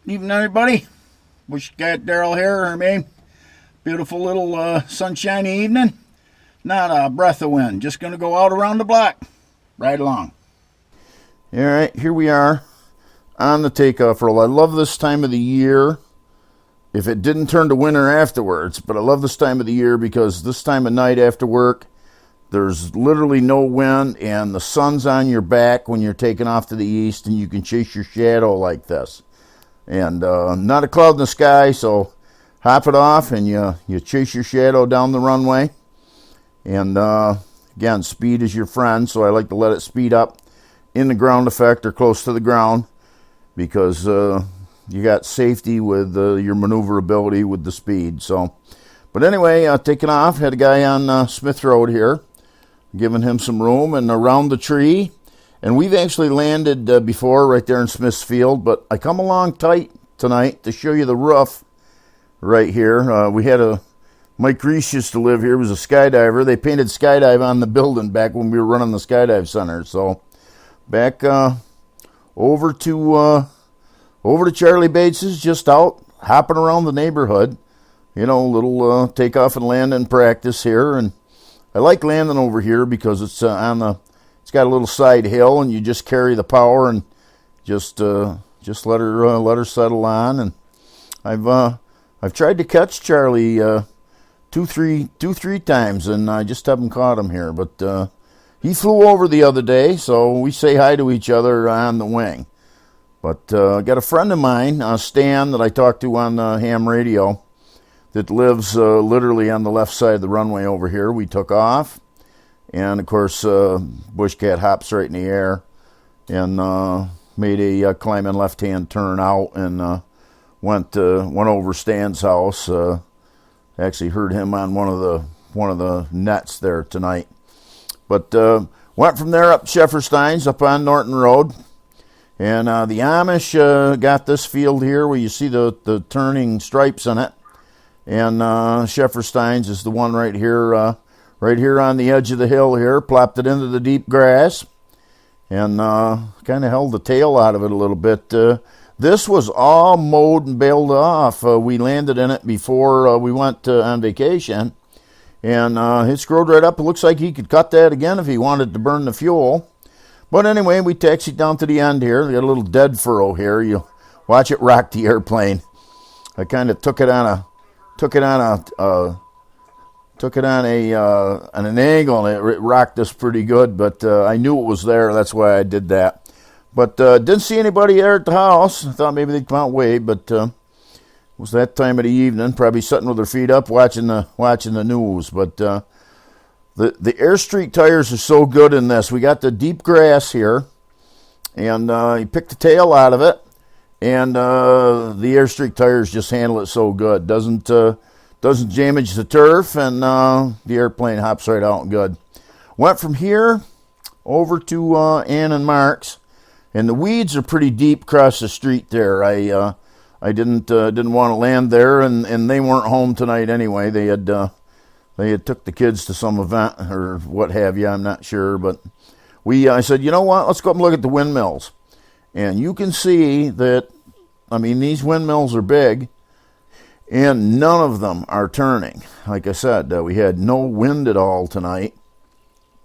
Evening, everybody. BushCat Daryl here. I mean, beautiful little sunshiny evening. Not a breath of wind. Just going to go out around the block. Right along. All right, here we are on the takeoff roll. I love this time of the year. If it didn't turn to winter afterwards, but I love this time of the year because this time of night after work, there's literally no wind and the sun's on your back when you're taking off to the east, and you can chase your shadow like this. And not a cloud in the sky, so hop it off and you chase your shadow down the runway. And again, speed is your friend, so I like to let it speed up in the ground effect or close to the ground because you got safety with your maneuverability with the speed. So, but anyway, taking off, had a guy on Smith Road here, giving him some room and around the tree. And we've actually landed before right there in Smith's Field, but I come along tight tonight to show you the roof right here. We had Mike Reese used to live here, was a skydiver. They painted skydive on the building back when we were running the skydive center. So back over to Charlie Bates's, just out hopping around the neighborhood. You know, little takeoff and landing practice here. And I like landing over here because it's it's got a little side hill, and you just carry the power and just let her settle on. And I've tried to catch Charlie two, three times, and I just haven't caught him here. But he flew over the other day, so we say hi to each other on the wing. But I got a friend of mine, Stan, that I talked to on ham radio, that lives literally on the left side of the runway over here. We took off. And, of course, BushCat hops right in the air and made a climbing left-hand turn out and went over Stan's house. Actually heard him on one of the nets there tonight. But went from there up Shefferstein's up on Norton Road. And the Amish got this field here where you see the turning stripes in it. And Shefferstein's is the one right here. Right here on the edge of the hill here, plopped it into the deep grass and kind of held the tail out of it a little bit. This was all mowed and baled off. We landed in it before we went on vacation, and it screwed right up. It looks like he could cut that again if he wanted to burn the fuel. But anyway, we taxied down to the end here. We got a little dead furrow here. You watch it rock the airplane. I kind of took it on an angle, and it rocked us pretty good, but I knew it was there. That's why I did that. But didn't see anybody there at the house. I thought maybe they'd come out and wave, but it was that time of the evening, probably sitting with their feet up watching the news. But the Air Street tires are so good in this. We got the deep grass here, and you pick the tail out of it, and the Air Street tires just handle it so good. Doesn't damage the turf, and the airplane hops right out good. Went from here over to Ann and Mark's, and the weeds are pretty deep across the street there. I didn't want to land there, and they weren't home tonight anyway. They had took the kids to some event or what have you. I'm not sure, but I said, you know what? Let's go up and look at the windmills, and you can see that. I mean, these windmills are big. And none of them are turning. Like I said, we had no wind at all tonight.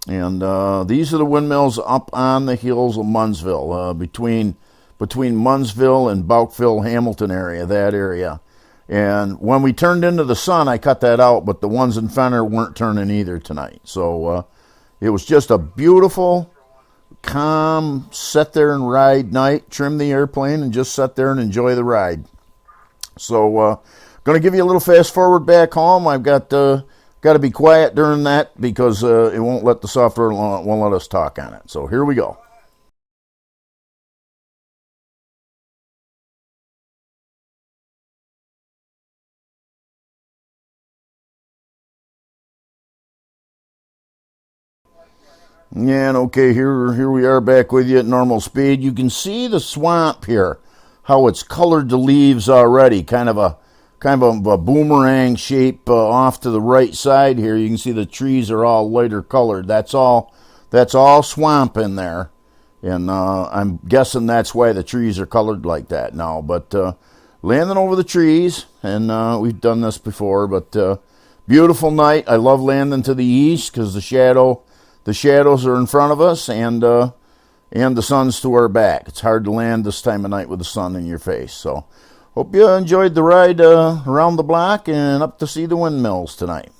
And these are the windmills up on the hills of Munnsville, between Munnsville and Bouckville, Hamilton area, that area. And when we turned into the sun, I cut that out, but the ones in Fenner weren't turning either tonight. So it was just a beautiful, calm, sit there and ride night, trim the airplane, and just sit there and enjoy the ride. So going to give you a little fast forward back home. I've got to be quiet during that because it won't let the software won't let us talk on it. So here we go. Yeah, and okay, here we are back with you at normal speed. You can see the swamp here, how it's colored the leaves already, kind of a boomerang shape off to the right side here. You can see the trees are all lighter colored. That's all swamp in there. And I'm guessing that's why the trees are colored like that now. But landing over the trees, and we've done this before, but beautiful night. I love landing to the east because the shadows are in front of us, and the sun's to our back. It's hard to land this time of night with the sun in your face. So hope you enjoyed the ride around the block and up to see the windmills tonight.